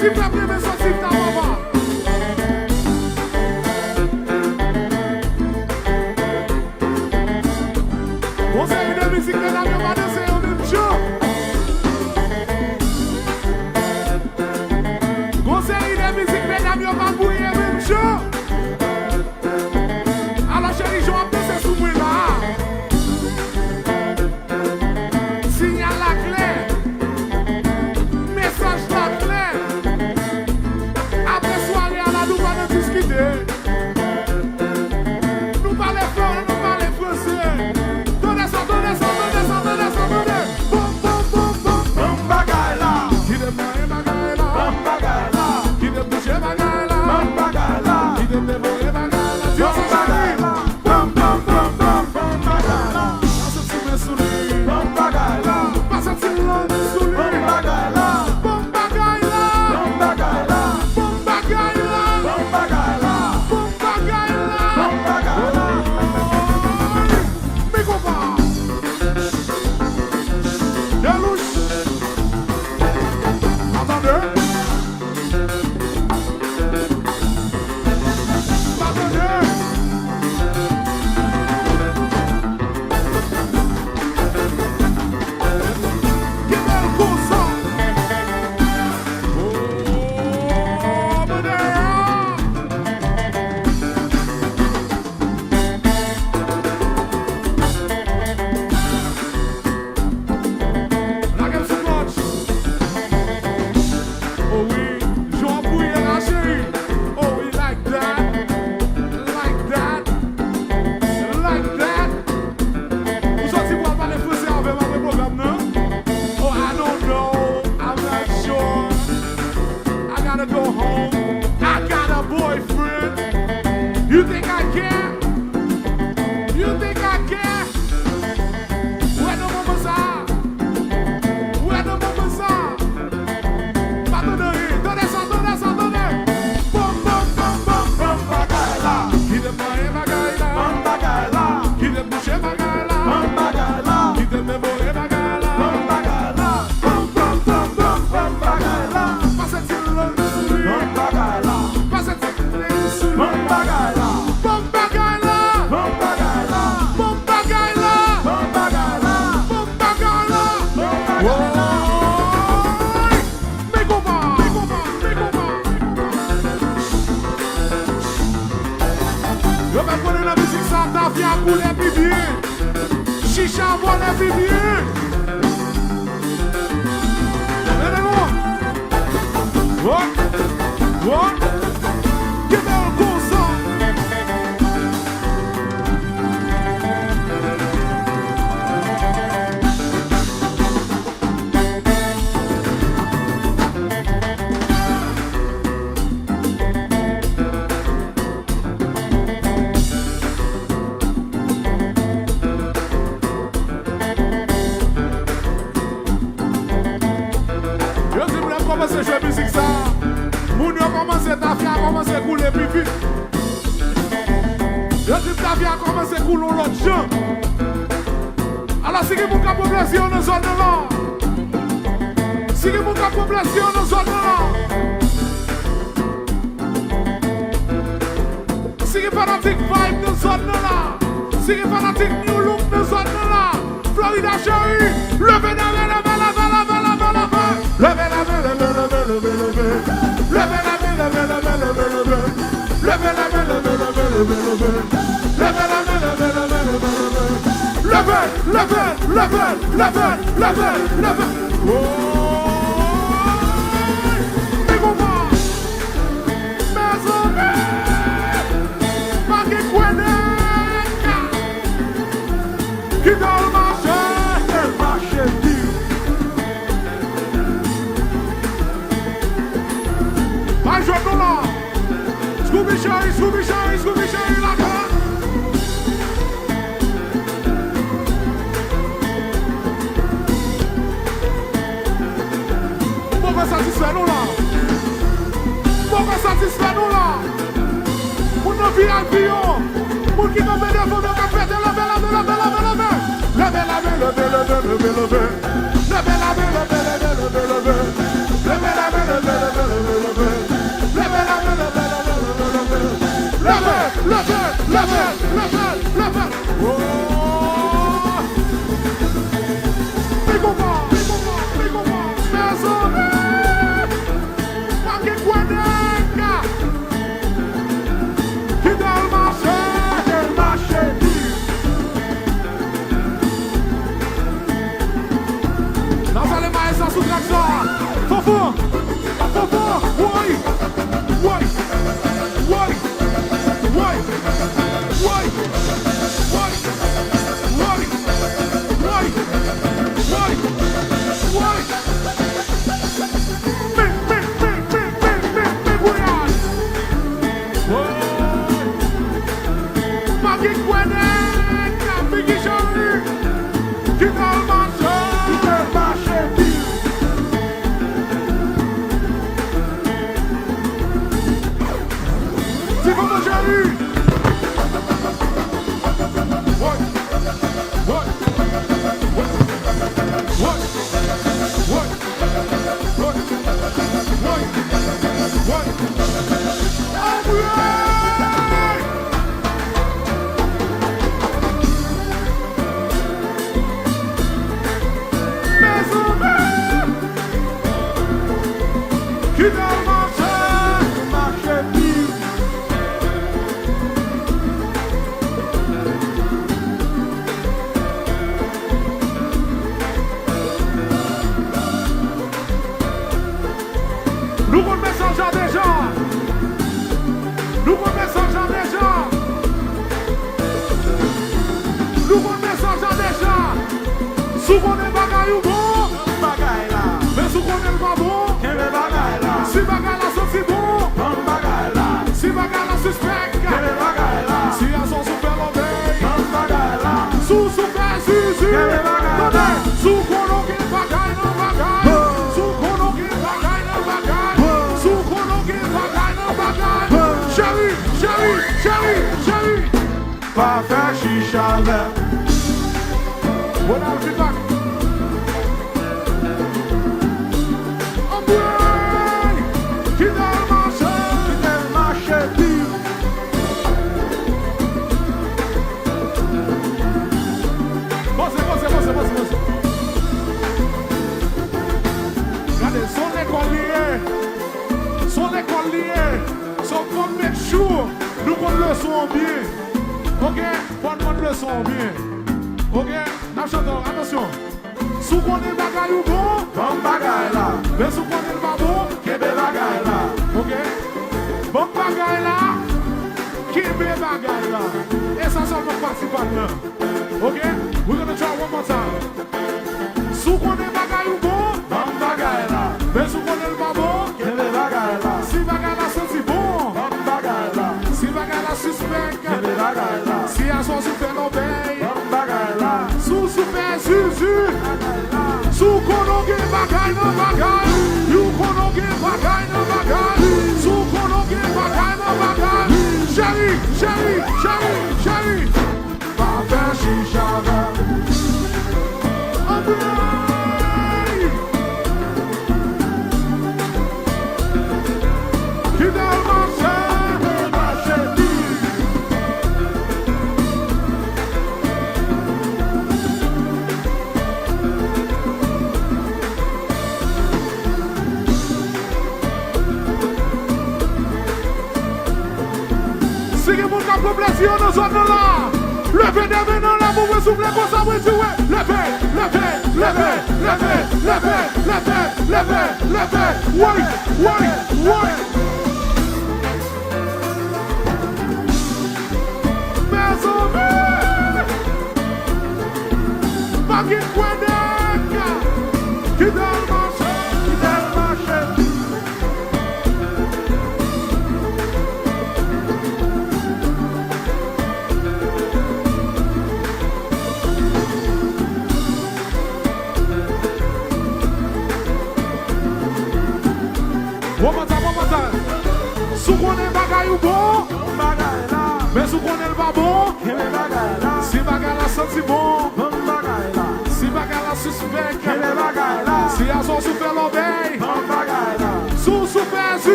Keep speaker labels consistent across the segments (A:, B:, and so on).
A: sorti, peuple, mais sorti, ta maman. Conseil de musique, mesdames, on va danser au même jour. Conseil de musique, mesdames, on va bouiller au même jour. Alors, chérie, je vais danser sous moi là. Signal la clé. Message la clé. Après soirée, à la nous va nous discuter. Nous parlons fort, nous parlons français. Donnez ça, donnez ça, donnez ça, donnez ça, donnez. Boum, boum, boum, boum. Boum, bagaille là. Qui te maille, bagaille là. Boum, bagaille là. Qui te touche, bagaille là. Boum, bagaille là. Qui te dévore, bagaille là. Dieu, c'est bagaille là. Boum, boum, boum, boum, boum, bagaille là. Passe un petit peu sous lui. Boum, bagaille là. Passe un petit peu sous lui. Boum, bagaille là. Boum, bagaille là. Boum, bagaille là. Boum, bagaille là. Boum, bagaille là. Boum, bagaille là. Boum, bagaille là. Mais comment? Bien louche. Attendez. Attendez. Give me a cool song. Oh, but like I'm so much. Oh oui, Jean Bouillet la chérie. Oh oui, like that, like that, like that. Vous sortez pour parler français avec mon programme, non? Oh, I don't know, I'm not sure. I gotta go home. I got a boyfriend. You think I care? You think I care? Where the mamas are? Where the mamas are? Pardonnez, donnez ça, donnez ça, donnez. Bom, bom, bom, bom, bom, bagaille là. Qui te maille, bagaille là. Bom, bagaille là. Qui te bouche, bagaille là. Bom, bagaille là. Qui te dévore, bagaille là. Bom, bagaille là. Bom, bom, bom, bom, bom, bagaille là. Passe-t-il le sourire? Bom, bagaille là. Passe-t-il le sourire? Bom, bagaille là. Bom, bagaille là. Bom, bagaille là. Bom, bagaille là. Bom, bagaille là. Bom, bagaille là. Bom, bagaille là. Mais comment? Mais comment? Mais comment? Yo vais prendre la musique ça, ta vie à couler plus bien. Chicha voler plus bien. What? What? Give me a cool song. Yo si vous commencer à jouer musique ça, moun yo commence ta vie à commencer à couler plus vite. Yo si ta vie a commencé à couler l'autre gens. Alors si vous avez population dans zone là, si vous avez population dans zone là, si vous fanatique vibe dans zone là, si vous fanatique new look dans zone là, Florida chérie, levez la main, levez la main, levez la main, levez la main, levez la main, levez la main, levez la main, levez la main, levez la main, levez la main, levez la main, levez la main, levez la main, levez la main, levez la main, levez, levez, levez, levez, levez, levez. Oh, mais comment? Mais on est pas qui connaît, qui dans le marché dit. Vai jogo lá, Scooby Shay, Scooby Shay, Scooby Shay, lá cá. Pouco satisfeito lá, pouco satisfeito lá. Por não vir avião, porque não me levou meu café de la bela, bela, bela, bela, bela. La bela, bela, bela, bela, bela, bela. La bela, bela, bela, bela, bela, bela. La bela, bela, bela, bela, bela.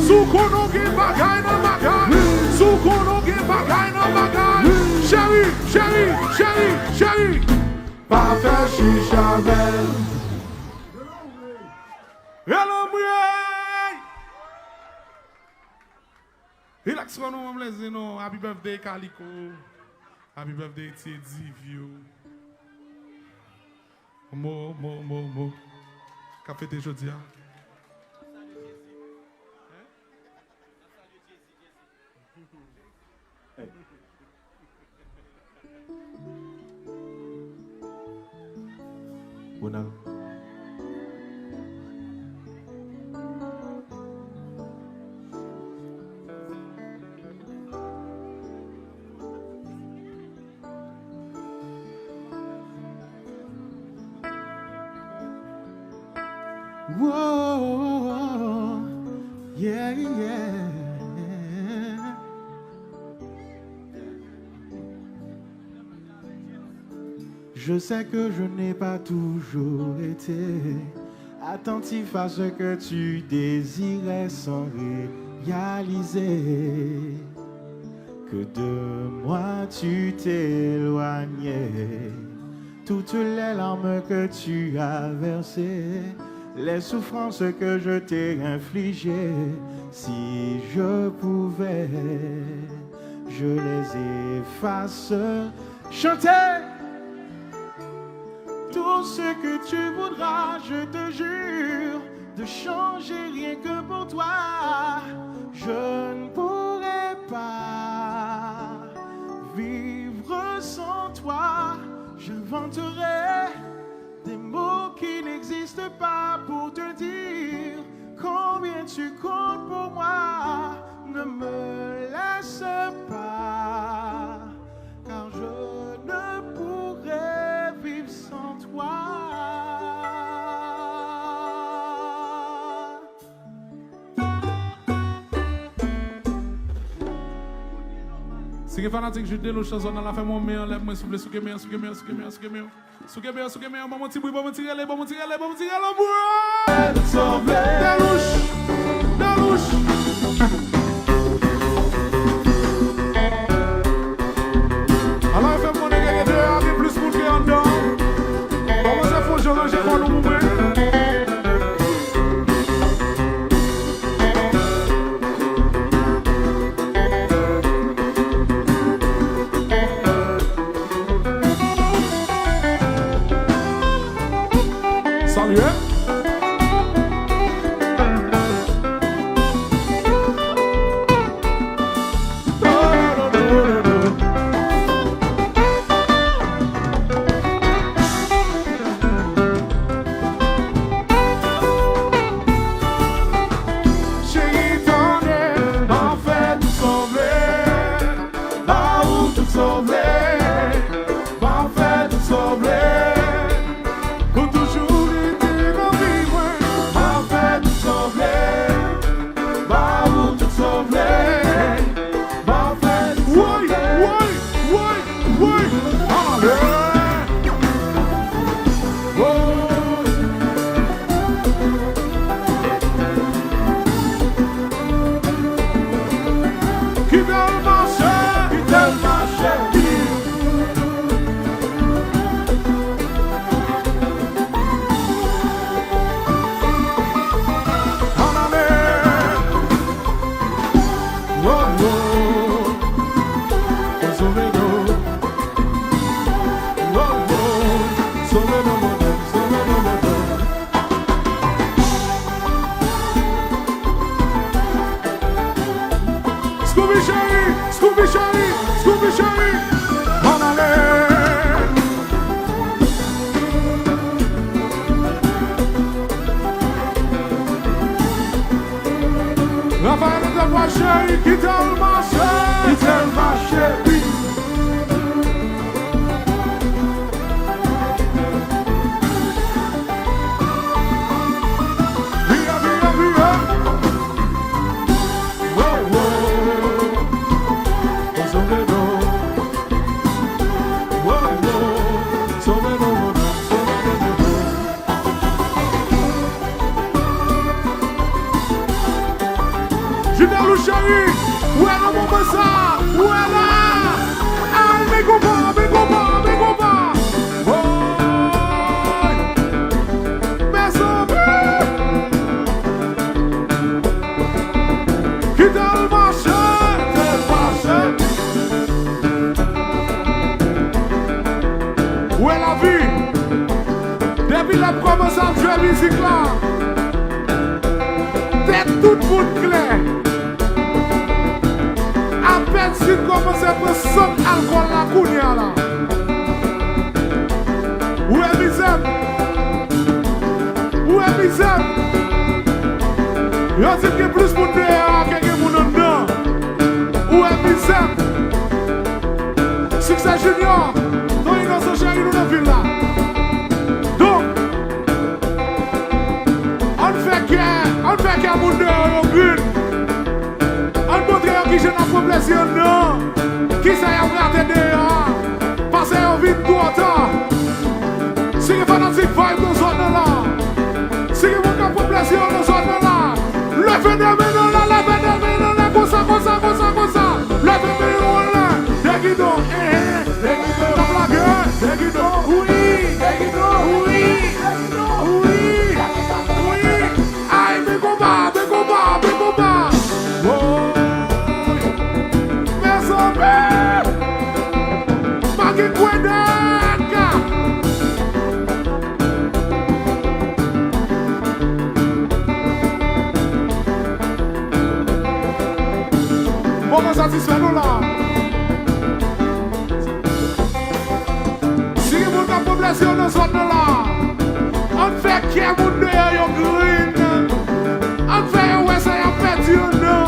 A: Sukono ge bagay, chérie, pas faire chicha belle. Hello, boy. Relax, nous les non. Happy birthday, Calico. Happy birthday, Teddy, View. Mo. Café de Jodia. Bonal. Whoa, yeah. Je sais que je n'ai pas toujours été attentif à ce que tu désirais sans réaliser que de moi tu t'éloignais. Toutes les larmes que tu as versées, les souffrances que je t'ai infligées, si je pouvais, je les efface. Chanter tout ce que tu voudras, je te jure, de changer rien que pour toi. Je ne pourrais pas vivre sans toi. J'inventerai des mots qui n'existent pas pour te dire combien tu comptes pour moi. Ne me laisse pas, car je ne pourrais vivre sans toi. Si les fanatiques jouent des chansons dans la fin, mon meilleur, lève-moi, s'il vous plaît, souquez-moi, bon petit bruit, bon petit relais, Dalouche. Alors, fais mon nègre dehors, il y a plus pour que en dedans. Comment ça faut, j'ai pas le mouvement. Scooby Sherry, en allée. Raphaël de ma chérie, qui tellement chérie. Chérie, où est le bon ça? Où est là? Ah, mais comment? Où est la vie? Depuis la commence à jouer la musique là, tête toute monde claire. À peine si commence à prendre son alcool la counia là. Où est misère? Où est misère? Yo dis qu'il y a plus de monde dehors que de monde en dedans. Où est misère? Succès Junior, non innocent chéri nous dans la ville là. Donc, on fait qu'il y a monde dehors au green. On montre qui je n'ai pas plaisir non. Qui ça y a regardé dehors? Parce qu'on vit tout autant. Si vous fanatique vibe dans zone là, si vous n'avez pas plaisir dans zone là, levez des mains là, levez des mains là, comme ça. Levez des mains là, des guidons, la blague, des guidons, oui. Aïe, mes combats. Oh, mes amis, Magui Kwedeka. Comment satisfaire nous là? Si vous n'avez pas plaisir dans ce là, on fait qu'il y a mon dehors green. On fait ouais ça y a perdu non.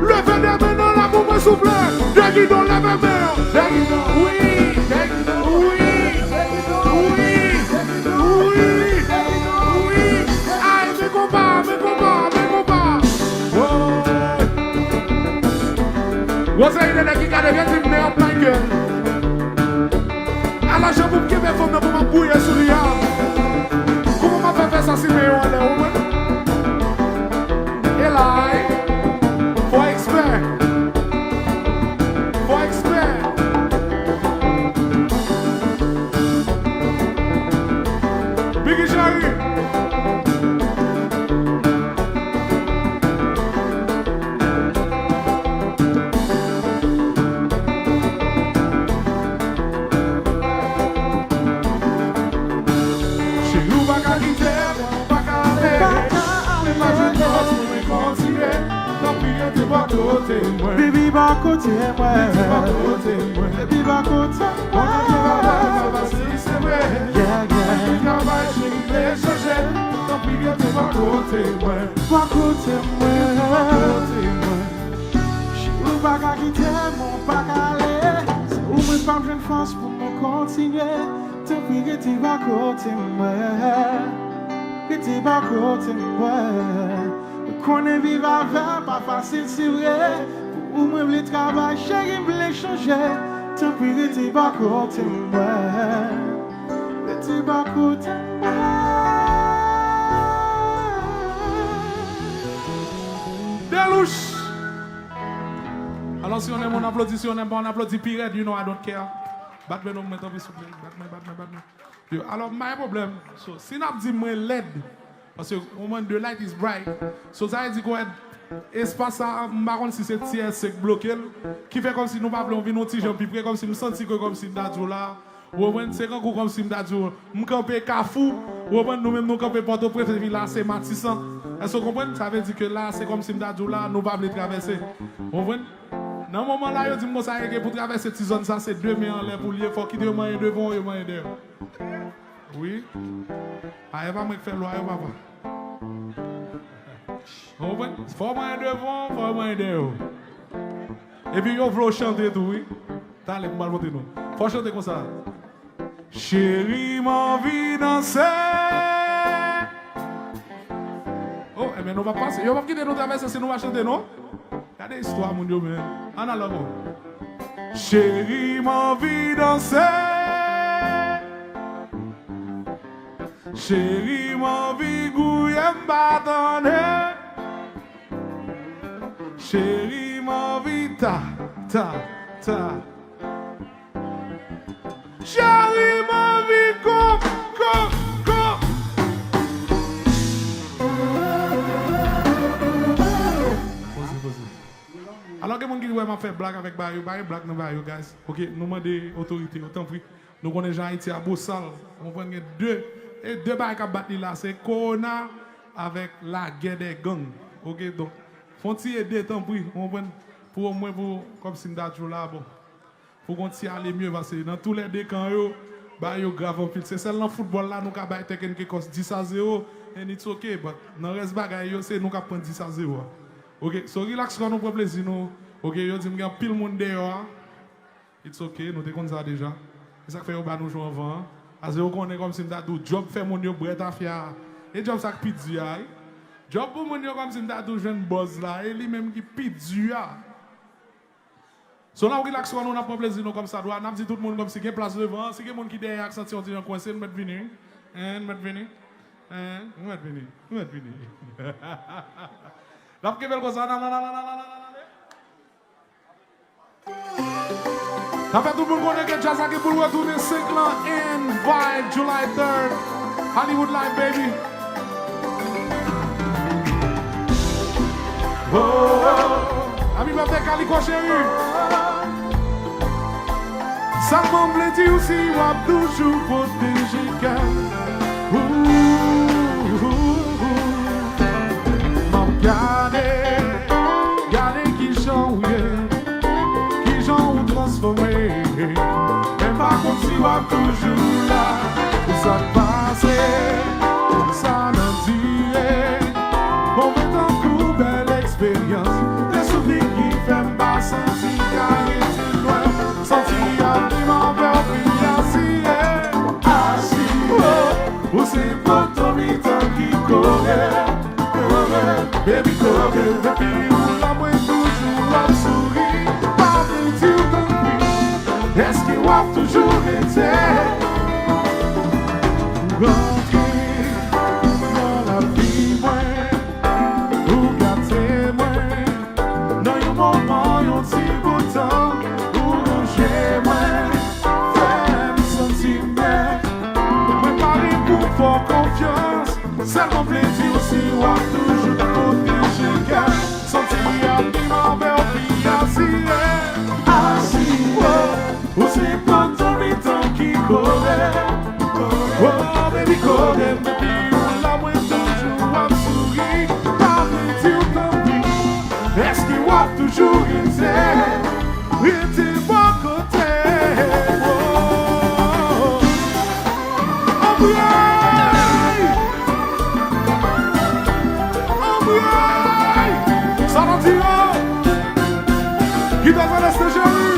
A: Levez des mains dans la pour me souffler. Des guidons, levez des mains. Des guidons, oui. Aïe, mes combats. Vous avez des qui gardent bien du nez en plein gueule. Alors je vous dis que mes femmes ne vont pas bouiller sur lui. Comment m'a fait faire ça si mes on est où? Et là, faut expert. Biggie Jerry.
B: Baby, va côté moi. Baby, va côté moi. Yeah. Va côté moi. Je veux pas quitter mon pas aller. C'est où mes femmes jeunes France pour me continuer. Tant pis que tu vas côté moi. Que tu vas côté moi. Qu'on est vivre avec, pas facile c'est vrai. Pour moi, le travail, chérie, me voulait changer. Tant pis que tu vas côté moi. Que tu vas côté moi.
A: Delouche. Alors si on aime, on applaudit. Si on aime pas, on applaudit. Pirate, you know I don't care. Batman, on met en s'il vous plaît. Batman. Alors, my problème, so, si on dit moi LED, parce que au moment the light is bright, so ça veut dire qu'on espace ça, marron si c'est tiers sec bloqué, qui fait comme si nous pas voulons venir nous tirer plus près, comme si nous sentions que comme si d'adjo là, ou au moins c'est quand comme si d'adjo, nous camper Carrefour, ou au moins nous même nous camper Port-au-Prince là c'est Matissan. Est-ce que vous comprenez? Ça veut dire que là c'est comme si d'adjo là, nous pas voulons traverser. Vous comprenez? Dans le moment là, je dis moi ça pour traverser cette zone ça c'est deux mains en l'air pour lier, faut qu'il y ait moyen devant et moyen derrière. Oui. Ah, il va me faire loi, il va pas. Faut moyen devant, faut moyen derrière. Et puis, il faut chanter tout, oui. T'as les mal voter nous. Faut chanter comme ça. Chérie, m'envie danser. Oh, eh bien, nous va passer. Nous va quitter nous traverser si nous va chanter, non? Regardez l'histoire, mon Dieu, mais. En allant. Chérie, m'envie danser. Chérie, m'envie gouiller m'bâtonner. Chérie, m'envie ta. m'a fait blague avec Bayo, pas blague dans Bayo, guys. Ok, nous demandons des autorités, autant pris. Nous connaissons Haïti à Bossal. On prend deux bails qui battent là, c'est Corona avec la guerre des gangs. Ok, donc, faut-il aider, tant pis, on prend pour au moins pour, comme si nous toujours là, bon. Pour qu'on tire aller mieux, parce que dans tous les deux camps, Bayo grave en pile. C'est celle dans le football là, nous avons battu quelqu'un qui 10-0, and it's okay, but dans le reste bagaille, c'est nous qui avons 10-0. Ok, so relax quand nous prenons plaisir, nous. Ok, yo dit, m'gien pile monde dehors. It's okay, nous te connaissons ça déjà. C'est ça que fait yo ba nous jouer avant. Parce que yo connaît comme si m'ta dou job fait mon yo bret à faire. Et job ça pizza. Job pour mon yo comme si m'ta dou jeune boss là, et lui même qui pizza. So là relax quand nous n'a pas plaisir nous comme ça doit. N'a dit tout le monde comme si gen place devant, si gen monde qui derrière senti on dit en coincé, mettre venir. Mettre venir. Mettre venir. Mettre venir. Là que comme ça, non. Ça fait tout le monde connaît que Jazz a pour retourner 5 ans in Vibe, July 3rd, Hollywood Live, baby. Oh, ami m'a fait Calico chéri. Ça m'emble dit aussi, moi toujours protéger quelqu'un. Gardez qui change, ou transformé. Mais par contre, si on est toujours là, ça passe, ça n'en dit. Bon, maintenant, coup, belle expérience. Des souvenirs qui font pas sentir carré, si loin. Sentir absolument vers assis, assis. Ou c'est pour ton mi-temps qui courait. Baby, go, baby, la moi toujours à sourire. Pas de dire tant pis. Est-ce qu'il va toujours été rentrer dans la vie, moi, ou gâter, moi, dans un moment, un petit bout de temps, ou ronger, moi, faire me sentir bien. Me parler pour faire confiance, seulement plaisir aussi, ou toujours. Ou c'est pas ton mi-temps qui courait. Oh baby, courait, baby. La moi toujours à sourire. Pas de dire tant pis. Est-ce qu'il va toujours été bon côté? Oh oui, ça va dire. Qui doit rester joli?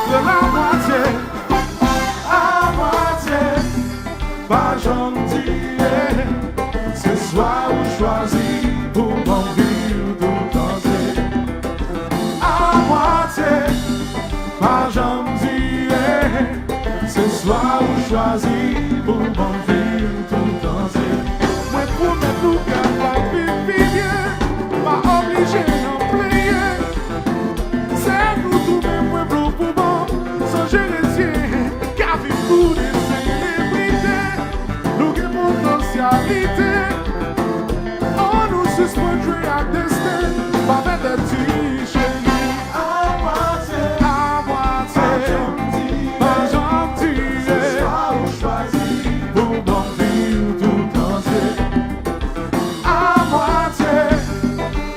A: De la moitié, à moitié, pas gentil. Ce soir on choisit pour m'en vivre tout entier. À moitié, pas gentil. Ce soir on choisit pour m'en vivre tout entier. Moi pour me tout capable de vivre, pas obligé d'en plier. C'est nous tout même moi pour je les tiens, car vivez-vous des célébrités, nous qui potentialité, on nous suspendrait à destin, pas avec des petits chéris, à moitié, pas gentil, ce soir on choisit pour m'en vivre tout entier, à moitié,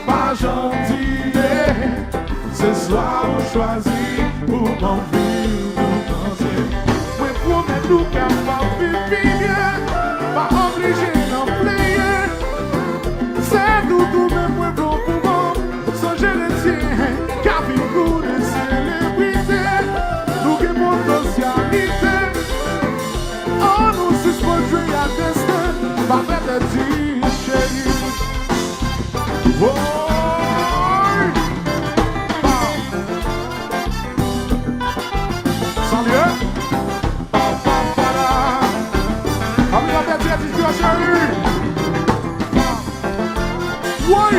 A: pas gentil, ce soir on choisit pour m'en vivre. Nous capables de vivre, pas obligé d'en plier. C'est nous tout même moins blanc pour moi, sans je le tiens, car vivons des célébrités, nous qui potentialité, on nous suspendrait à destin, pas faire de dire chérie. Oh, salut. Oui,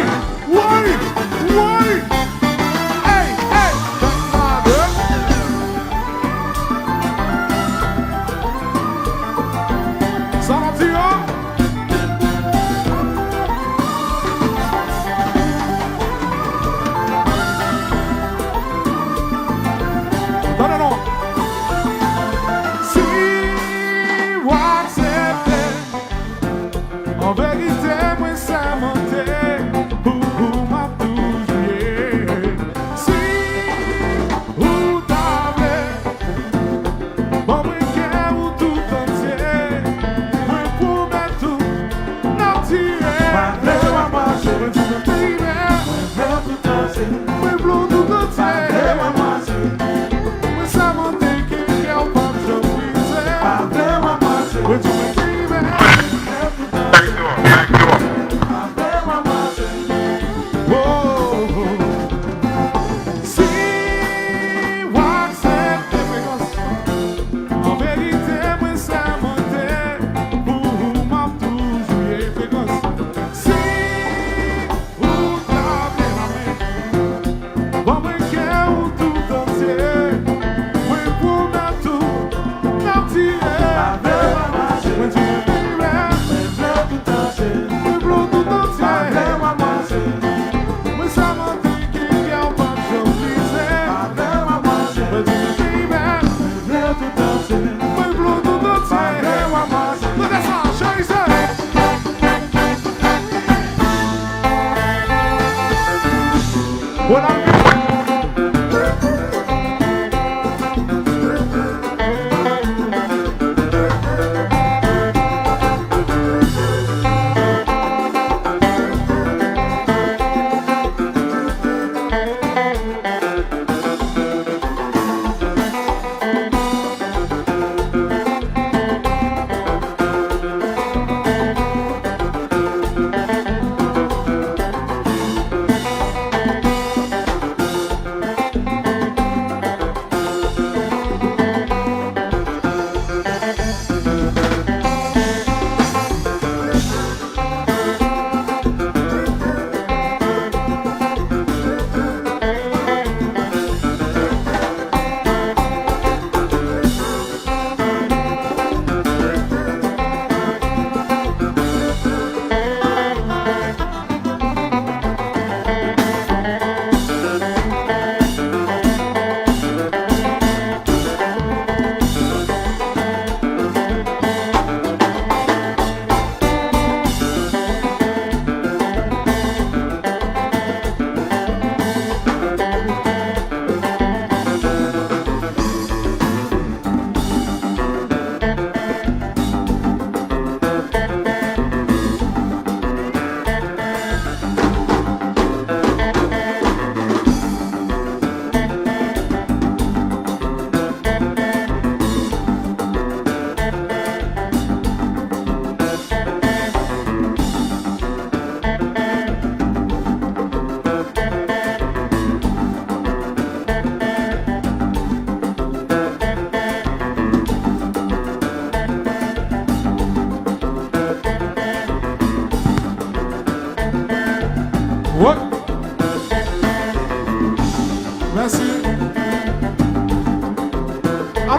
A: hey, ça va,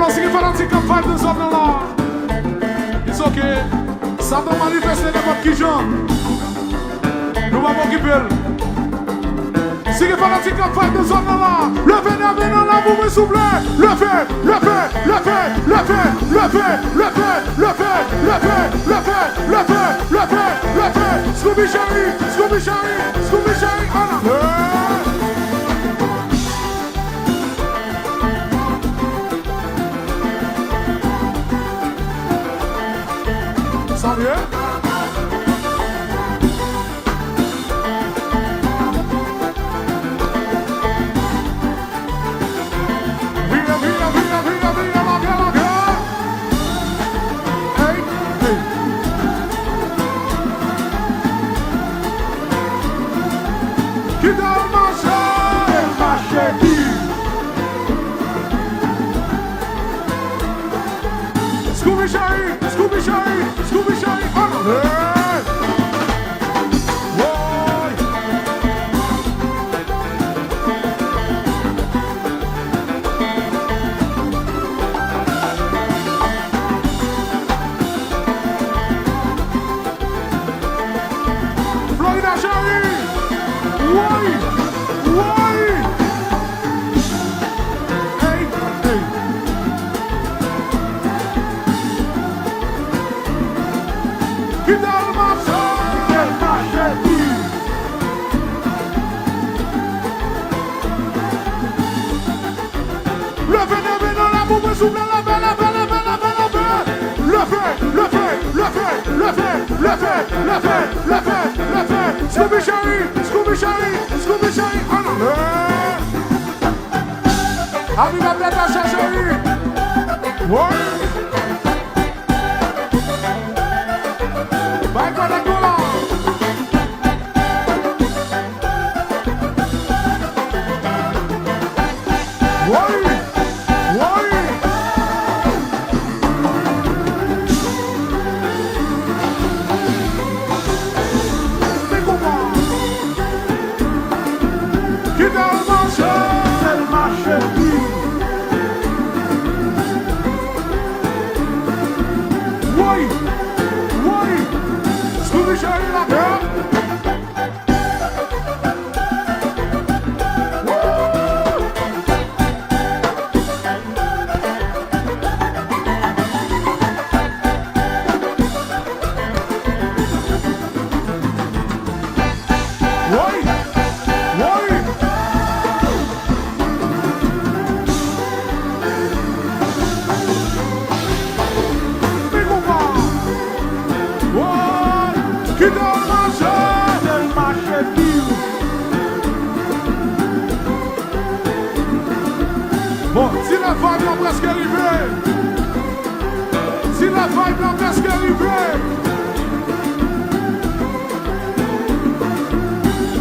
A: Alors si vous faites un petit campagne de zone là, it's ok. Ça doit manifester n'importe qui gens. Nous allons occuper. Si vous faites un petit campagne de zone là, levez la main là, vous me soufflez. Levez. Scooby Sherry, ça vient? Scooby Sherry, Florida Sherry, Scooby Sherry, Amiga Bleta Sherry, vai para a cola. Bon, si la vibe l'a presque arrivée,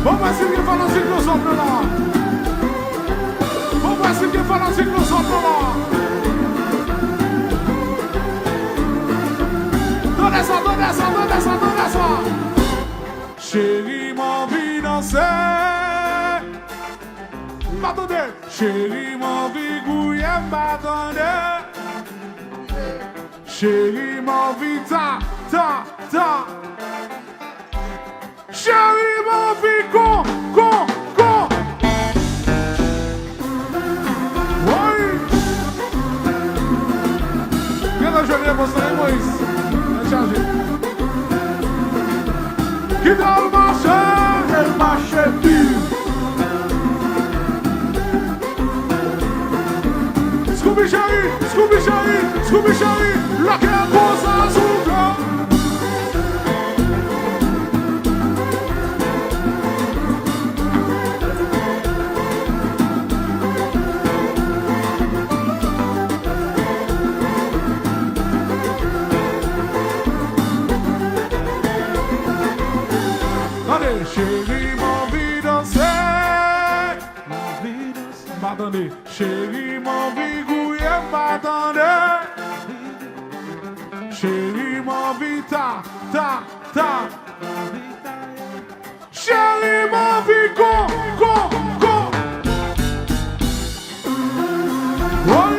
A: bon, voici qu'il faut lancer nos autres là. Bon, voici qu'il faut lancer nos autres là. Donnez ça. Chérie, mon vie danser. M'attendez. Chérie, mon vie gouiller, m'attendez. Chérie, mon vie ta. Chérie, mon vie con. Oui. Viens je viens pour ça, Moïse. Chargé. Qui dans le marché, Scooby Sherry, la che cosa souffle. Allez, chérie, mon vie danser. M'attendez, chérie, mon vie gouiller, m'attendez. Chérie, mon vie ta. Chérie, mon vie go. Oui.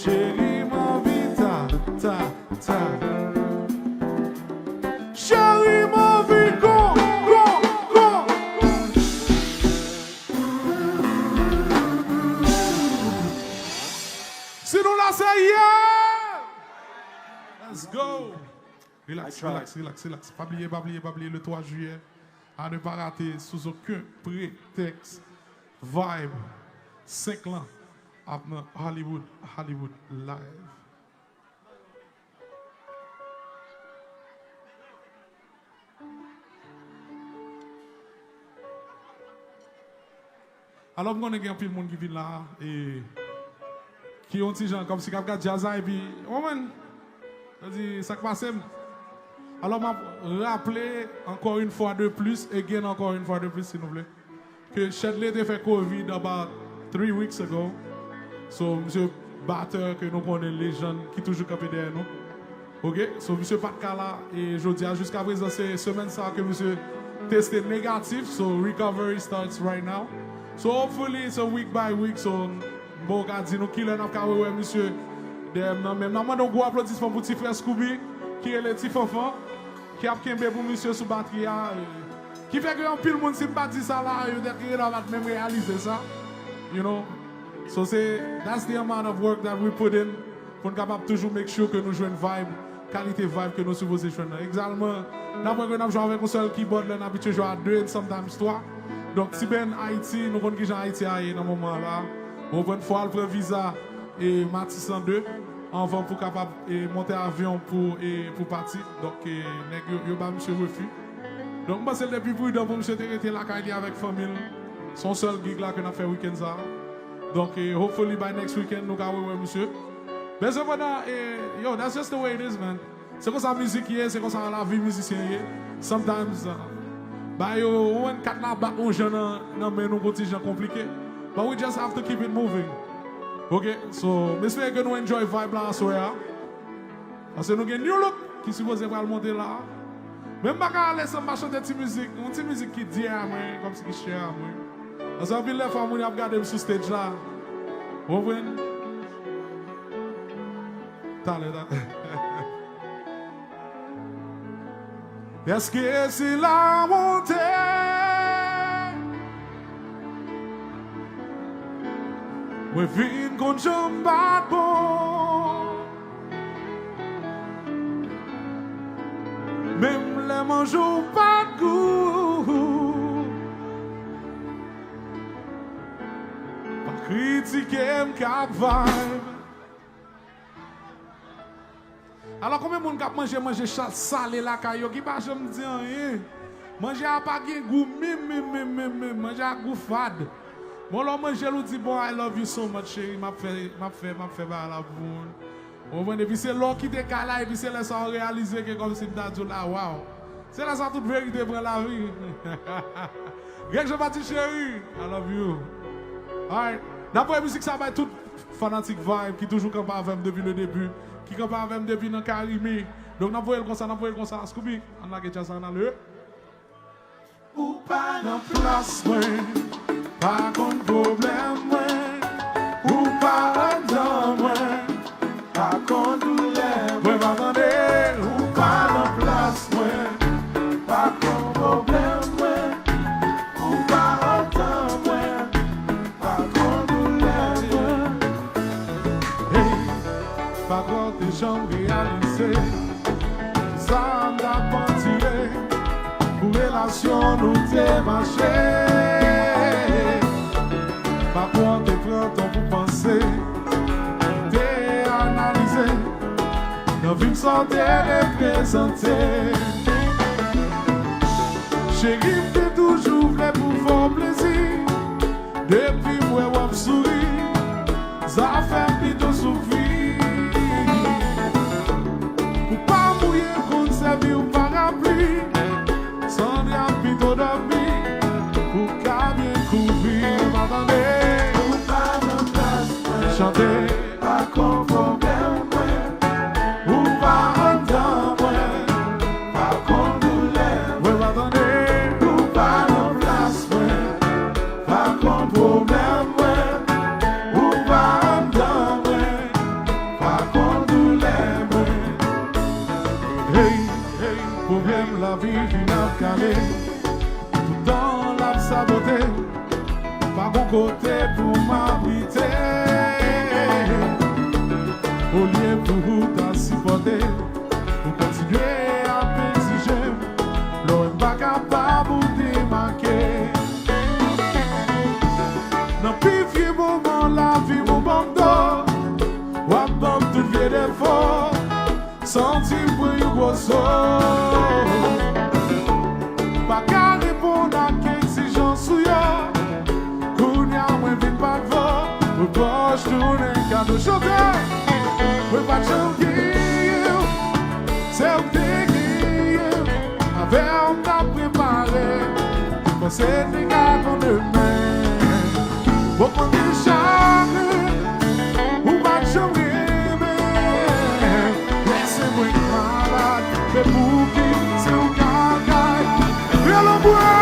A: Chérie, mon vie, ta. Chérie, mon vie, go. Sinon là, c'est yeah. Let's go. Relax. Pas oublier le 3 juillet. À ne pas rater sous aucun prétexte. Vibe. 5 ans. Après Hollywood Live. Alors, on a un peu de monde qui vient là et qui ont des gens comme si quelqu'un jazz et puis, oh man, ça passe. Alors, je rappeler encore une fois de plus, et encore une fois de plus, s'il vous plaît, que Shedley a fait Covid about 3 weeks ago. So, monsieur Batteur, que nous connaissons les jeunes qui toujours campé derrière nous. Ok? So, monsieur Patkala, et je dis jusqu'à présent, c'est semaine ça que monsieur testé négatif. So, recovery starts right now. So, hopefully, it's a week by week. So, bon, on dit nous qui l'en a carré, monsieur. Même, normalement, on a un applaudissement pour petit frère Scooby, qui est le petit enfant, qui a kembe pour monsieur sous batterie. Qui fait que un pile monde, si pas dit ça là, il va même réaliser ça. You know? So that's the amount of work that we put in pour capable toujours make sure que nous jouons une vibe, qualité vibe que nous supposons jouer. Exactement. D'après que nous jouons avec un seul keyboard, nous habitués à jouer à 2 et sometimes 3. Donc si ben Haïti, nous connaissons que Haïti a dans ce moment là. On prend une fois le visa et Matisse 102 avant pour capable monter avion pour partir. Donc il y a monsieur refus. Donc moi c'est depuis prudent pour monsieur était là avec famille. Son seul gig là que nous a fait week-end ça. Donc, hopefully by next weekend, nous allons voir monsieur. Mais cependant, yo, that's just the way it is, man. C'est comme ça la musique est, c'est comme ça la vie musicienne est. Sometimes, on a 4 là, on jeune, non, mais nous petits gens compliqués. But we just have to keep it moving. Ok, so, j'espère que nous enjoy vibe là, soir. Parce que nous avons un new look qui suppose va monter là. Même pas qu'à laisser me chanter de musique, une petite musique qui dit à moi, comme si qui cher à moi. Parce que les femmes qui regardent sur stage là, vous voyez? Est-ce que c'est la montée? Oui, vine qu'on jambe pas bon. Même les mangeaux pas de goût. Critiquer m'cap vibe. Alors combien de monde cap manger salé la caillou qui pas jamais dire rien. Manger a pas gen goût manger a goût fade. Bon là manger lui dit bon I love you so much chérie m'a fait ba la pour. On voit depuis c'est l'or qui te cala et puis c'est là ça réaliser que comme si m'ta dit là waouh. C'est là ça toute vérité prend la vie. Greg je pas chérie I love you. Alright. D'après la musique, ça va être toute fanatique vibe qui toujours campe avec depuis le début, qui campe avec depuis dans Caribé. Donc, nous voyons comme ça, Scooby, on a quelque chose dans le. Ou pas dans place, pas de problème, ou pas dans pas de douleur, m'attendez, ou pas dans place, pas de problème. J'en réalisé, ça m'a pentiré, pour relation nous démarcher. Par contre, tu prends ton pour penser, t'es analysé, nos vies sont représentées. Chérie, t'es toujours prêt pour faire plaisir, depuis moi, on sourit, ça fait plutôt souffrir. Ou parapluie, sans rien plutôt dormir, pour qu'à bien couvrir, m'attendez, ou pas de place, chanter, pas qu'on problème, ou pas en temps, pas qu'on douleur, oui, m'attendez, ou pas de place, pas qu'on problème, ou pas en temps, côté, tout dans la saboté, pas bon côté pour m'habiter. Au lieu pour t'assipoter, pour continuer à m'exiger, l'on n'est pas capable de démarquer. Dans le vieux moment, la vie mon bando, ou à bande tout vieux défaut, senti pour un gros saut. Pas qu'à répondre à l'exigence ou y'a, qu'on y a moins vite pas de voix, ou proche tourner cadeau chanteur. We pas chanter, c'est un déguis, avec on t'a préparé, quand c'est des gars qu'on demain. Beaucoup de charme, ou pas chanter, laissez-moi malade, mais pour qui c'est un cacaille, et le bois.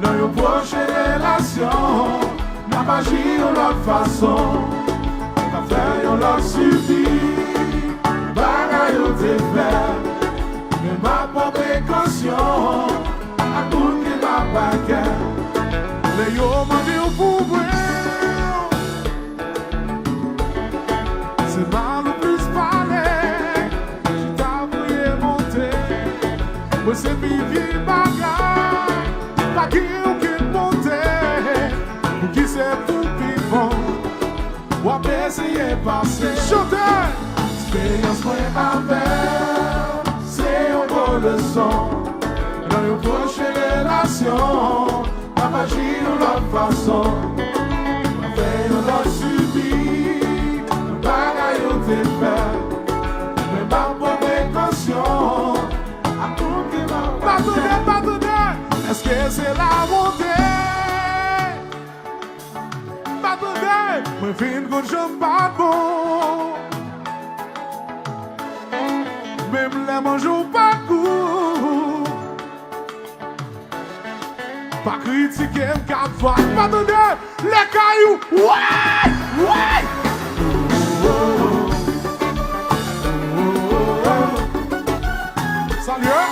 A: Dans une prochaine relation, n'a pas agi de l'autre façon, n'a fait de l'autre suivi, bagaille au défaire, mais ma propre précaution, à tout qui m'a pas qu'à, les yeux m'ont dit pour moi, c'est mal ou plus parler, j'ai t'avoué monter, moi c'est vivi bagaille. Pas qui ou qui monte, ou qui c'est pour vivant, ou à essayer passer. Chanter, expérience moins avec, c'est une bonne leçon. Dans une prochaine relation, la magie de l'autre façon, la fait de l'autre subir, le bagaille au défaire, mais pas pour précaution, à tout qui va pas. Est-ce que c'est la montée? Pas de dé, moi fin que je pas bon. Même les mangeaux pas court. Pas critiquer quatre fois. Pas de dé, les cailloux. Ouais, ouais. Salut.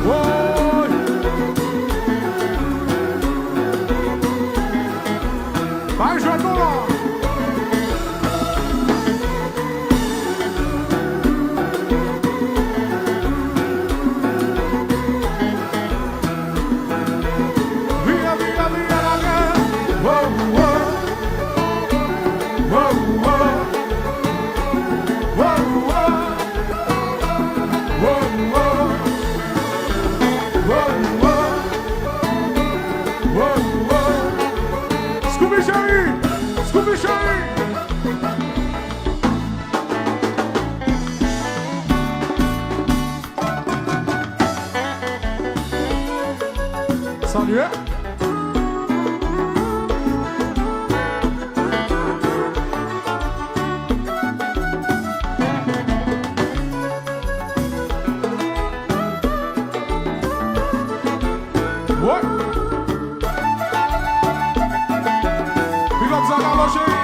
A: Whoa! Yeah. What? Big up Zagalo, chérie.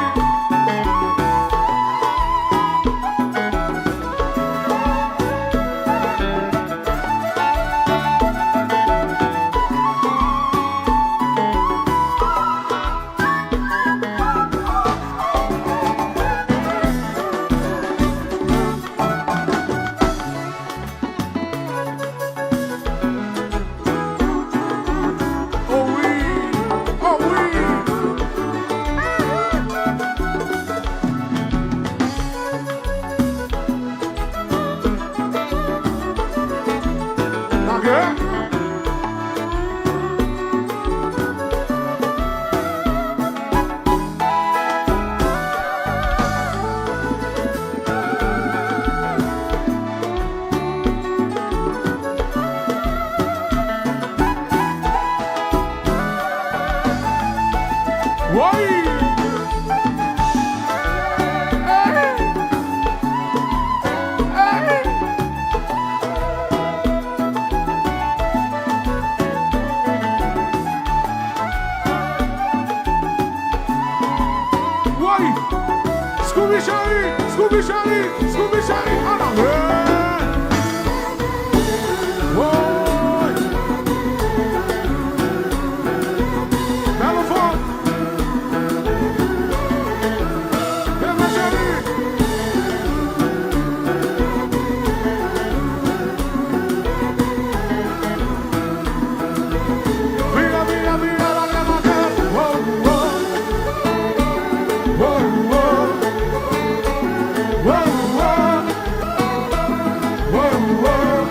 A: Oh oui, oh oui. Okay. Oui. Hey. Hey. Oui. Scooby Shari, Scooby Shari, Scooby Shari. En avant. Oui. Belle femme. Belle chérie. Mira, mira, mira la llamada. Wow, wow. Wow, wow. Wow, wow. Wow, wow.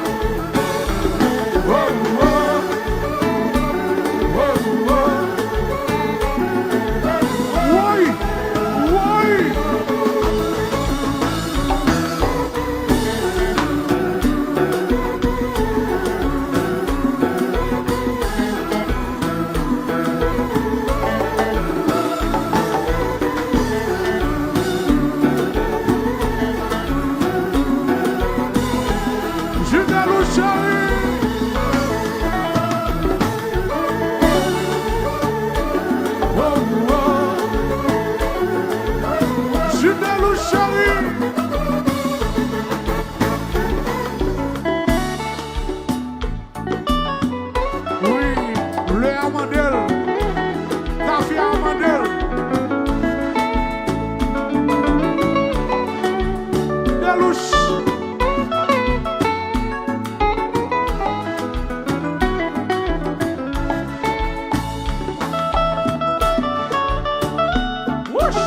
A: Wow, wow. Wow, wow. Oui, oui. Jumelou chéri. Wow, wow. Jumelou chéri. Oui, le Amandel. Café Amandel. Delouche. Whoosh.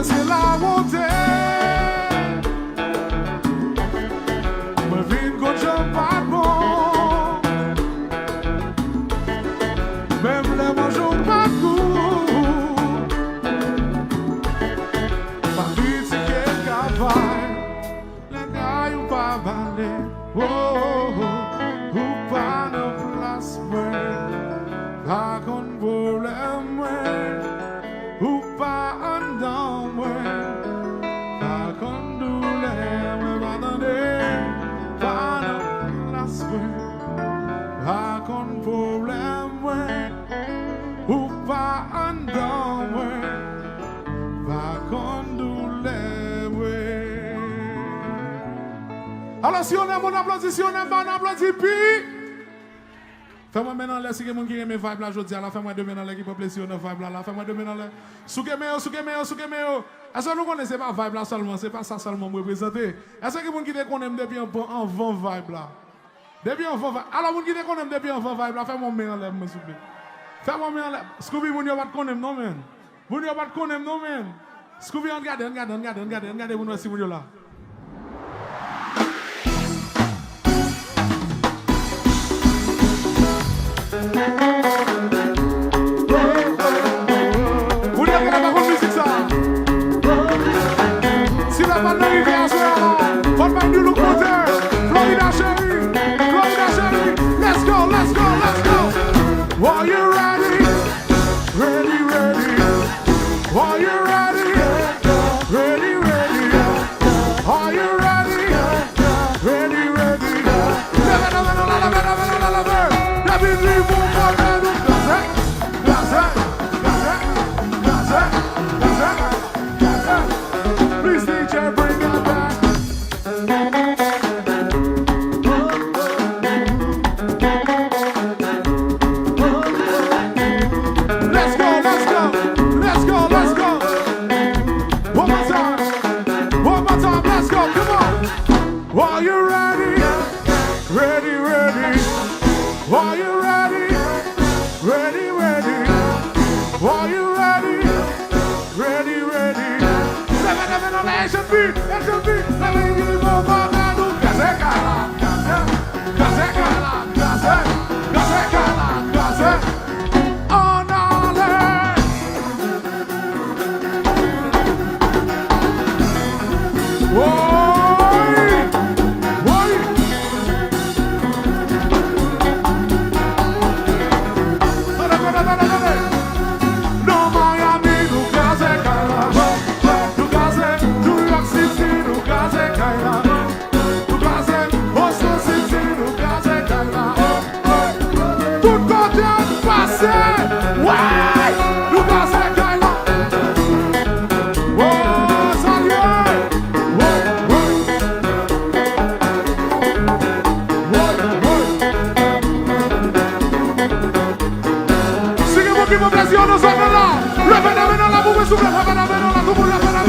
A: c'est la montée. Me vine quand je pas bon. Même les mangeons pas goût. Pas vite c'est qu'elle cavale. Les gars y'ont pas balé. Oh, oh, oh. Ou pas de place, ouais. Pas qu'on problème, ouais. Ou pas un dans, ouais. Pas qu'on douleur, ouais. Pas attendez. Pas de place, ouais. Pas qu'on problème, ouais. Ou pas un dans, ouais. Pas qu'on douleur, ouais. Alors si on aime, on applaudit. Si on aime, on applaudit. Puis fais-moi maintenant les si quelqu'un qui aime mes vibes là, je dis, fais-moi deux maintenant les qui peuvent plaisir dans vibe là, fais-moi deux maintenant les. Soukemeo. Est-ce que nous connaissons pas vibe là seulement, c'est pas ça seulement me représenter. Est-ce que quelqu'un qui te connaît depuis un vent vibe là? Depuis un vent vibe. Alors quelqu'un qui te connaît depuis un vent vibe là, fais-moi maintenant les, s'il vous plaît. Fais-moi maintenant les. Scooby, vous n'avez pas de connaître non man. Vous n'avez pas de connaître non man. Scooby, regardez, vous n'avez si vous là. Vous n'avez pas de musique ça. Si la bande arrive à ce moment, on va nous le côté. Florida chérie, let's go. Are you ready? Ready. Are you ready? Ready. Are you ready? Ready. Let me leave one more time. Please DJ, bring it back. Let's go. One more time, let's go, come on. Are you ready? Ready. Are you ready? Ready. Are you ready? Ready. Never on the SMB. Let me give you more fun. Gaze. On all that. Whoa. No Miami, no Gaze, no Gaze, New York City, no Gaze, no Gaze, Boston City, no Gaze, tout côté passé, ouais, no Gaze, oh, salut, qui me plaisir, nous sommes là. Le phénomène la boue souffle, le phénomène la double, le phénomène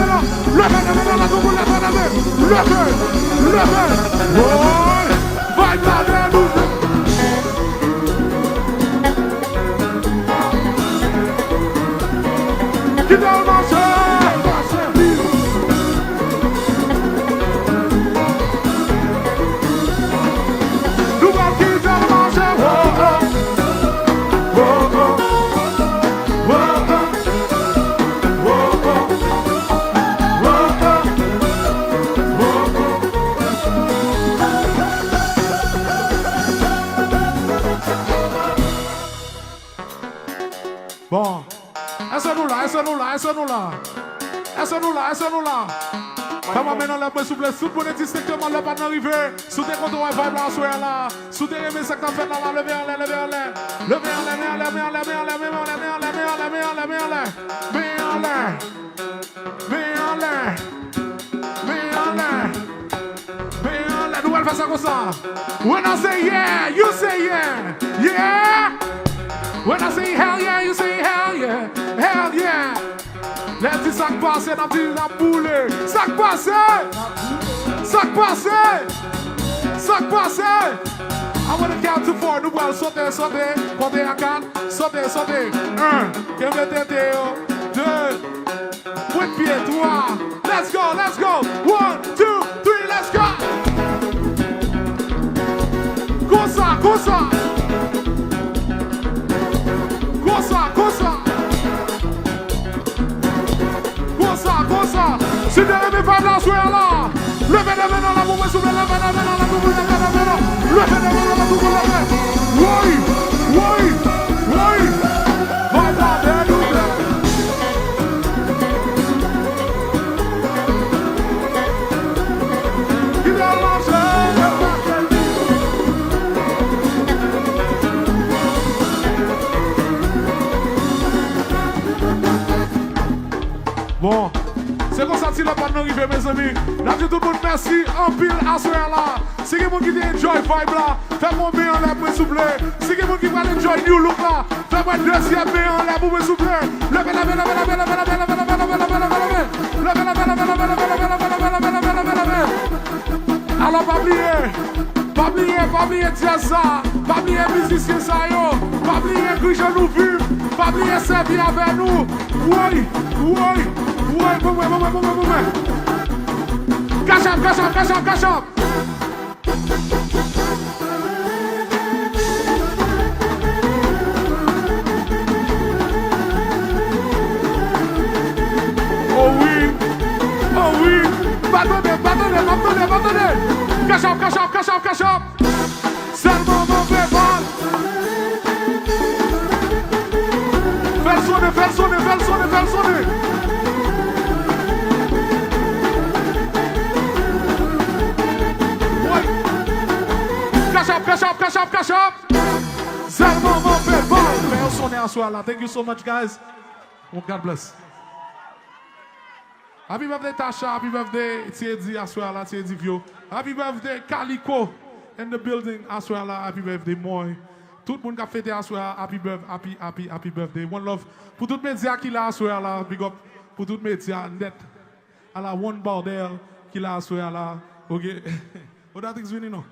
A: la double, le phénomène. Oh, va y aller, nous. Qui dans le marché? Nous allons qui dans le marché? Bon, est-ce nous là. Comment maintenant la bonne souple, sous bonnet distinctement le pas d'arriver. Sous tes comptes on va là, soir là. Sous tes remis ça fait là, lever en l'air. Nous allons faire ça comme ça. When I say yeah, you say yeah. Yeah. When I say hell yeah, you say hell yeah. Hell yeah. Les petits sacs passés, les petits la boule. Sac passé. I want to count to 4. Nous allons sauter. Comptez à 4. Sauter. 1. Que me tête. 2. Point de pied. pieds, 3. Let's go, let's go. 1, 2, 3, let's go. Cosa, cosa. Cosa, cosa. Cosa, cosa. Si te levez pas de la soirée là. Levez la main dans la boue, soulevez la main dans la boue, levez la main dans la boue, levez la main dans la boue, levez la main. Oui, oui, oui. Voilà, belle nouvelle. Il a mangé. Bon, c'est comme ça que la panne arrive, mes amis. Là, je tout le monde merci en pile à ce là. C'est quelqu'un qui enjoy vibe là. Fais-moi bien en l'air pour souffler. C'est quelqu'un qui va enjoy new look là. Fais-moi deuxième bien en l'air pour souffler. Levez la main, levez la main, levez la main, levez la main, levez la main, levez la main, levez la main, levez la main, levez la main, levez la main, levez la main, levez la main. Alors, pas oublier dire ça. Pas oublier musicien ça yo. Pas oublier que je nous fume. Pas oublier servir avec nous. Oui, oui. Ouais, cash up, cash up, cash up, cash up. Oh oui, oh oui. Bâtonnez. Cash up, cash up, cash up, cash up. C'est le moment verbal. Fais sonner. Cash up. C'est le moment verbal. Fais sonner en soi là. Thank you so much, guys. Oh, God bless. Happy birthday, Tasha. Happy birthday, Tiedi Aswala, Tiedi Vio. Happy birthday, Calico in the building Aswala. Happy birthday, Moy. Tout le monde qui a fêté Aswala. Happy birthday. One love. Pour tout le média qui l'a Aswala. Big up. Pour tout le média net. À la One Bordel qui l'a Aswala. Ok. What do you think is winning now?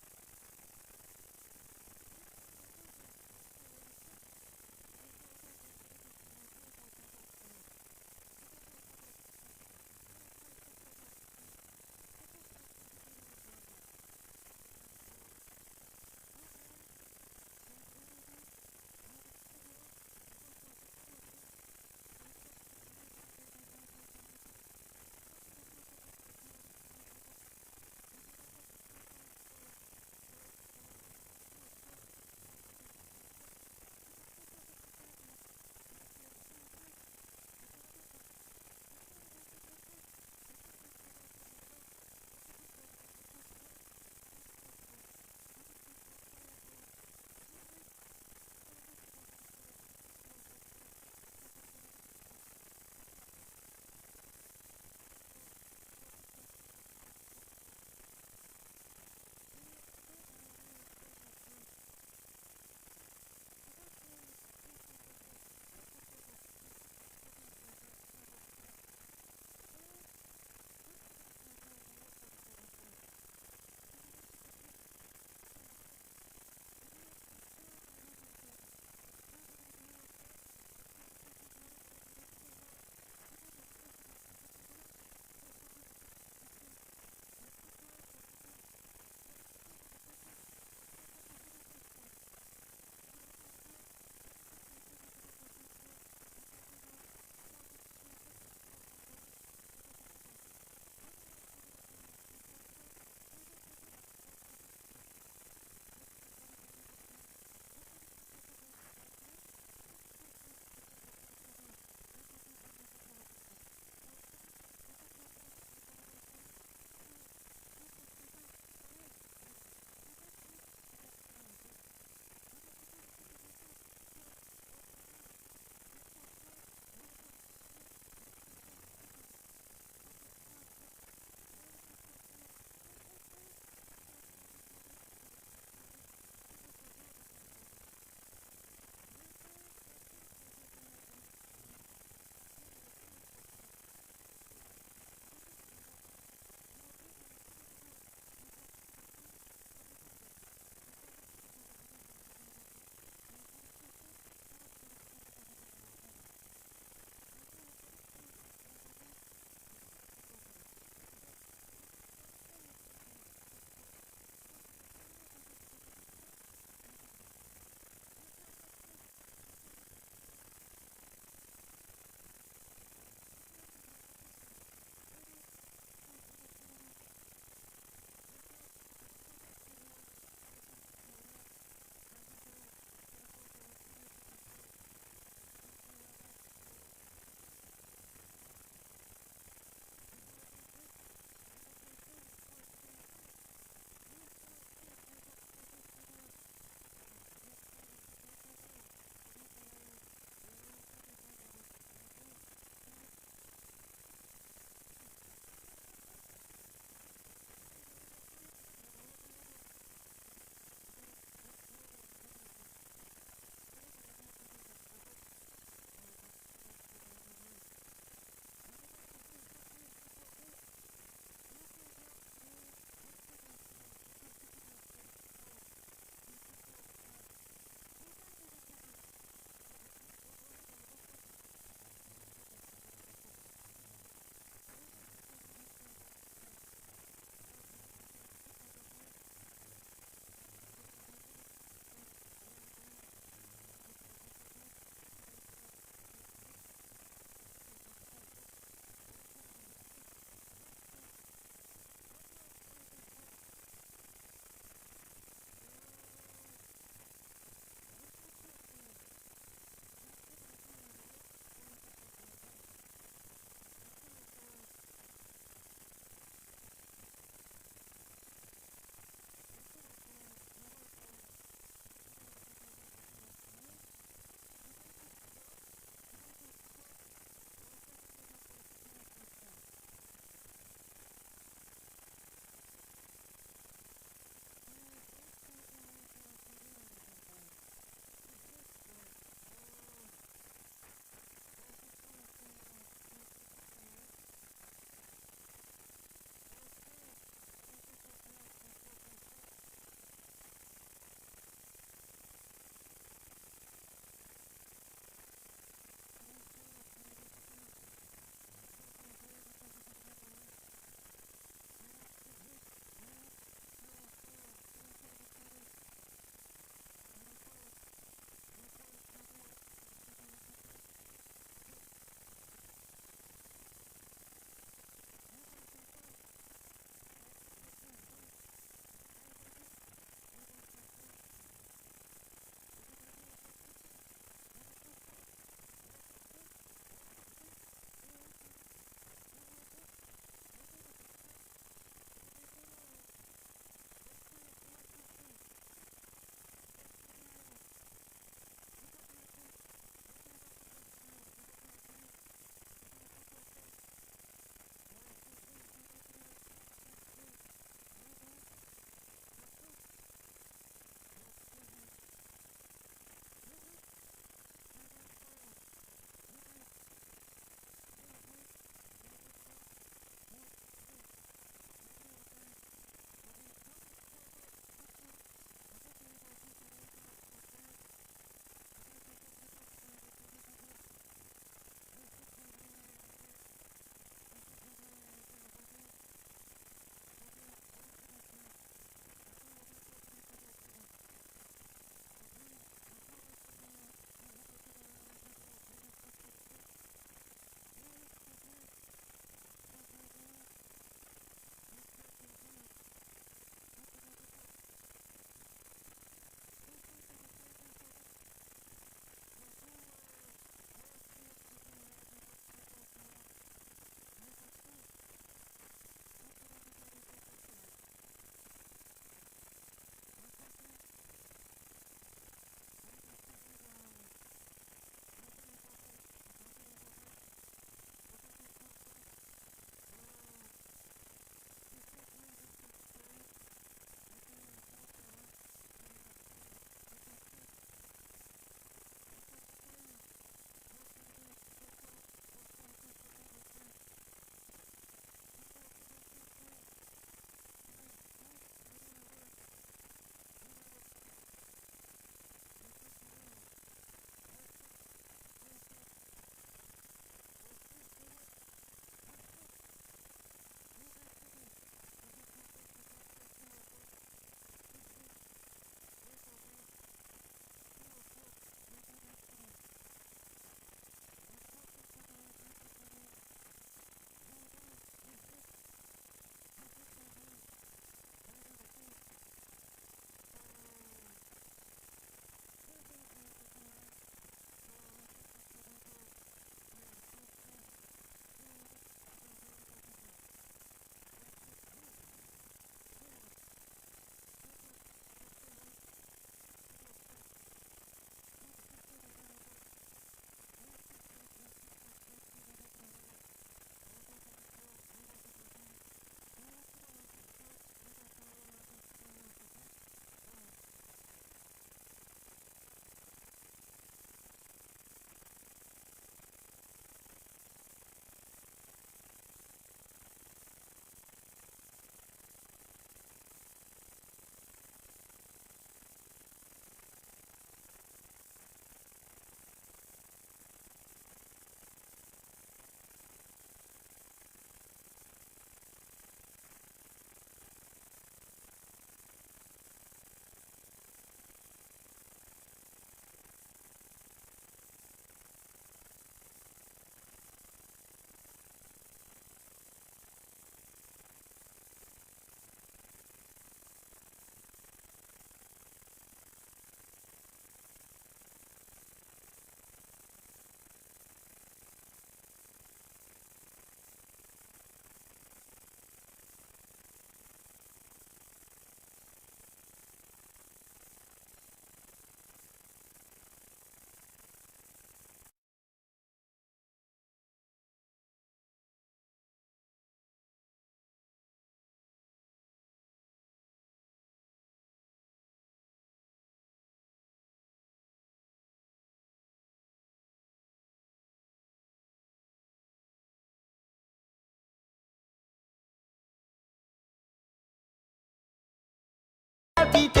C: capité,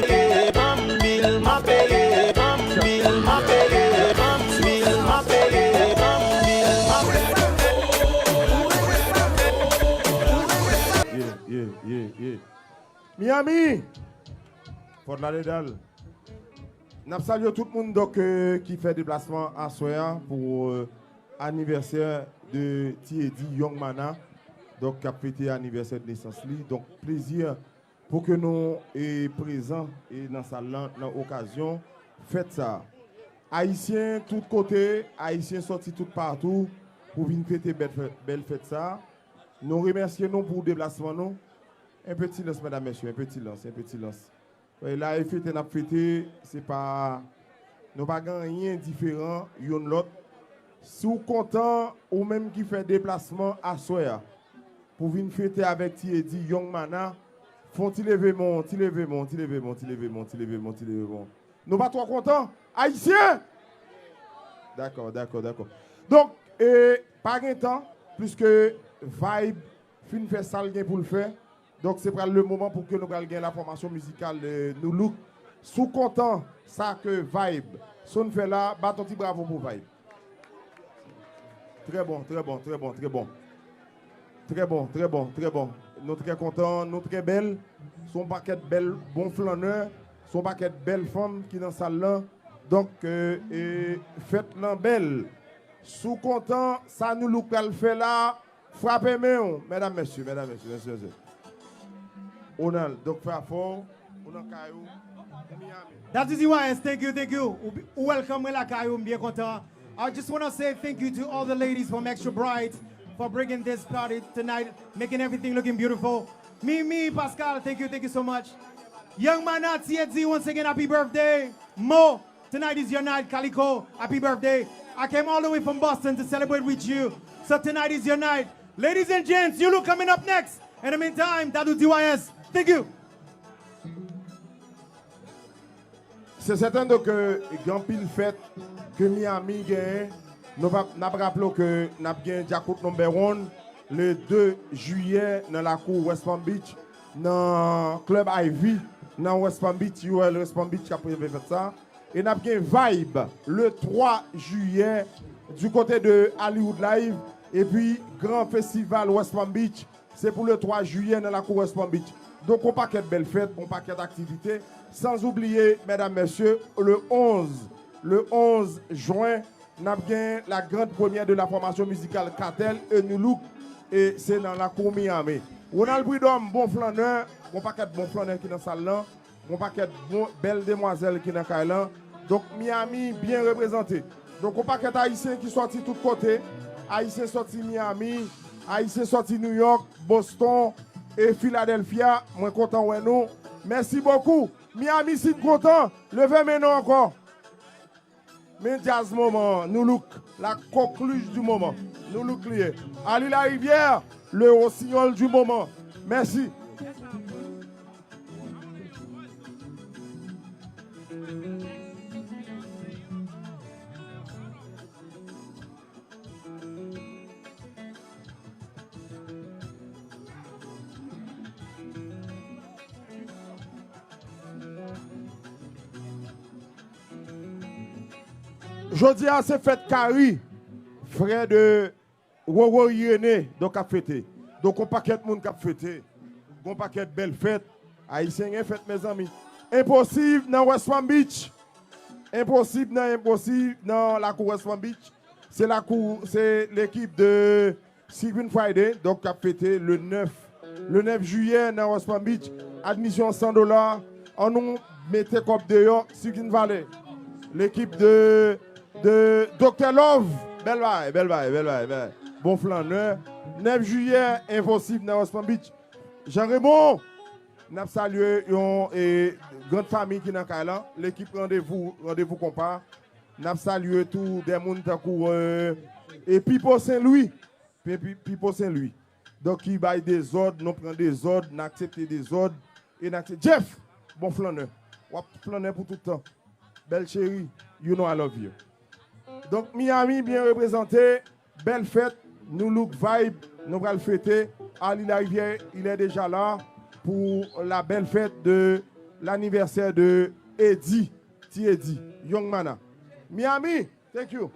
C: lié, bambil, m'a payé, bambil, m'a payé, bambil, m'a payé, bambil, m'a
A: Yeah. Miami, pour la Lédal. Nous saluons tout le monde donc, qui fait déplacement à Soya pour anniversaire de Tiedi Young Mana. Donc, qui a fêté anniversaire de naissance. Donc, plaisir pour que nous soyons présents et dans sa dans l'occasion, faites ça. Haïtiens, tout côté, Haïtiens sortis tout partout pour venir fêter belle fête ça. Nous remercions nous pour le déplacement. Nous. Un petit silence, mesdames, messieurs, un petit silence. Ouais, là, les fêtes, n'a fêté, c'est pas. Nous pas rien différent, yon l'autre. Si vous content, ou même qui fait déplacement à Soya, pour venir fêter avec Tiedi Young Mana, font-ils lever mon. Nous pas trop contents, Haïtiens? D'accord. Donc, pas de temps, plus que Vibe, fin fait ça pour le faire. Donc, c'est le moment pour que nous gagnions la formation musicale de nous look. Sous content, ça que Vibe, son fait là, battons petit bravo pour Vibe. Très bon. Nous très contents, nous très belles. Son paquet de belles, bons flâneurs, son paquet de belles femmes qui dans la salle là. Donc, faites-la belle. Sous content, ça nous look le fait là. Frappez-moi, mesdames, messieurs. Onal, donc faire fort, on a Caillou, Miami.
D: That is DYS, thank you. Welcome, Wela Caillou, bien content. I just want to say thank you to all the ladies from Extra Bright for bringing this party tonight, making everything looking beautiful. Me, Pascal, thank you so much. Young Mana, Tiedi, once again, happy birthday. Mo, tonight is your night. Calico, happy birthday. I came all the way from Boston to celebrate with you, so tonight is your night. Ladies and gents, you look coming up next. In the meantime, Dadu DYS. Thank you.
A: C'est certain donc que grand pile fête que Miami gagne. Nous avons rappelé que nous avons gagné Jacob number 1 le 2 juillet dans la cour West Palm Beach, dans Club Ivy, dans West Palm Beach, West Palm Beach qui a fait ça. Et nous avons gagné Vibe le 3 juillet du côté de Hollywood Live. Et puis, grand festival West Palm Beach, c'est pour le 3 juillet dans la cour West Palm Beach. Donc, on paquet de belles fêtes, on paquet d'activités. Sans oublier, mesdames, messieurs, le 11 juin, nous avons gagné la grande première de la formation musicale Cartel et New Look. Et c'est dans la cour Miami. On a le bruit d'homme, bon flâneur, on paquet de bons flâneurs qui sont dans la salle là. On paquet de belles demoiselles qui sont dans la salle. Donc, Miami bien représenté. Donc, on paquet d'Haïtiens qui sont sortis de tous côtés. Haïtiens sortis Miami, Haïtiens sortis New York, Boston et Philadelphia. Moi content ouais nous. Merci beaucoup. Miami si content. Levez maintenant encore. Mais jazz moment, nous look la coqueluche du moment. Nous look lié. Ali la rivière, le rossignol du moment. Merci. Jodi a c'est fête Kari, frère de Wowo Yene, donc a fêté. Donc on paquet de monde qui a fêté. On paquet de belles fêtes. Haïtien fête mes amis. Impossible dans West Palm Beach. Impossible dans la cour West Palm Beach. C'est l'équipe de Sigmund Friday, donc qui a fêté le 9 juillet dans West Palm Beach. Admission $100. On nous mettait comme dehors Sigmund Valley. L'équipe de Dr. Love, belle baille. Bon flâneur. 9 juillet, impossible dans West Palm Beach. Jean-Raymond, nous avons salué une grande famille qui est dans Kailan. L'équipe rendez-vous compas. Nous avons salué tous des gens et Pipo Saint-Louis. Donc, il baille des ordres, nous prenons des ordres, nous acceptons des ordres. Et Jeff, bon flâneur. Flâneur pour tout le temps. Belle chérie, you know I love you. Donc Miami bien représenté, belle fête, nous look vibe, nous allons le fêter. Ali la rivière, il est déjà là pour la belle fête de l'anniversaire de Eddie, Eddie, Young Mana. Miami, thank you.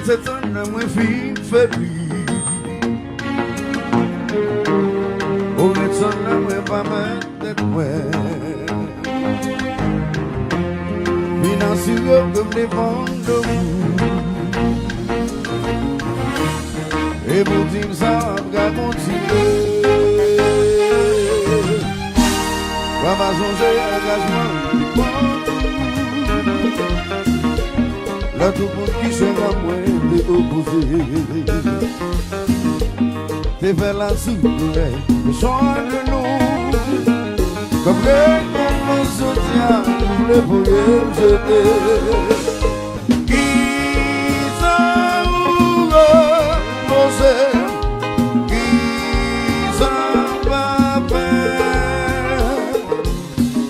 E: C'est un moins fille faible. Au médecin, la moins pas mal d'être moins. Financier comme les ventes de vous. Et pour dire ça, on va continuer. On va changer l'engagement. Là, tout le monde qui sera moins opposé. T'es fait la soupe, mais change de nous. Comme le monde soutient, le pourriez me jeter. Qui s'en repose, qui s'en va faire.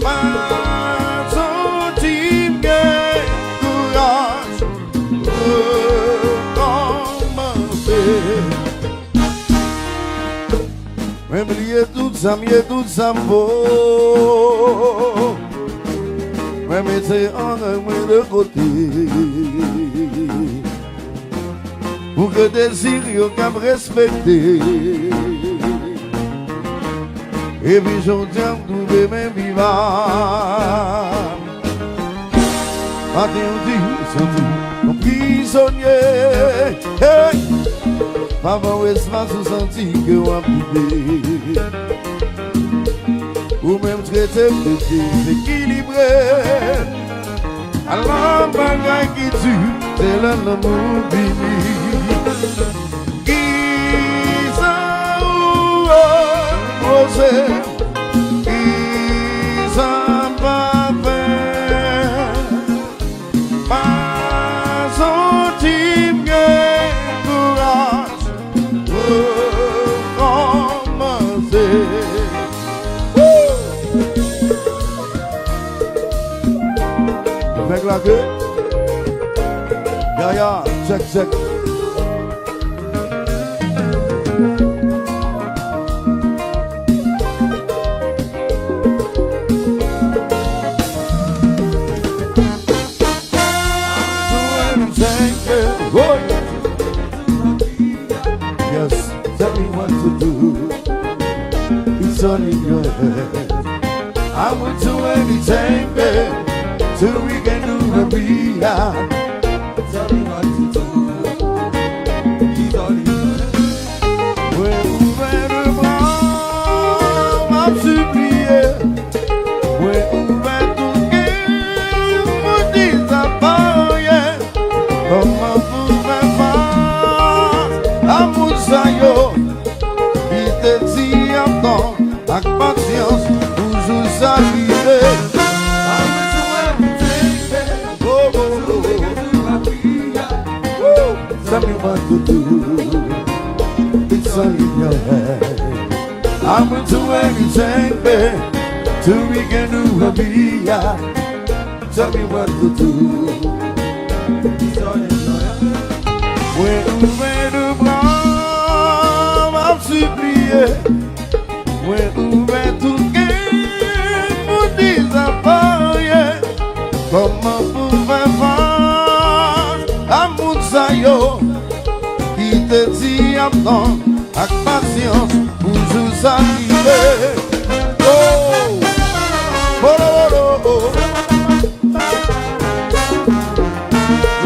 E: Pas son team gain, courage, recommencer. Même lié tout ça, vaut. Même mettez en moi de côté. pour que désir yo cap respecter. Et puis j'en tiens trouver mes vivants. Matin on dit, senti, mon prisonnier. Hey! Maman ou espace ou senti que on a privé. Ou même traité de déséquilibré. Alors bagaille qui tue, c'est l'amour béni. Qui s'en rose, qui s'en va faire, pas son courage pour recommencer. Avec la queue, ya, check, check. Yes, tell me what to do. It's all in your head. I will do anything, babe. Till we can do the rehab. Tell me what to do. He's all in your head. We're ouvert m'a supplié. We're ouvert tout game. Mon désappareil. Comment pouvez faire à Moussaïo? Il te dit encore avec patience. Toujours s'arriver. Tell me what to do. It's all in your head. I will do anything, babe, till we can do a bia. Tell me what to do. It's all in your head. We're ouvert de bras, m'a supplié. We're ouvert tout game, pour désappareil. Comment pouvez faire à Moussaïo? Qui te dit attends avec patience pour nous arriver.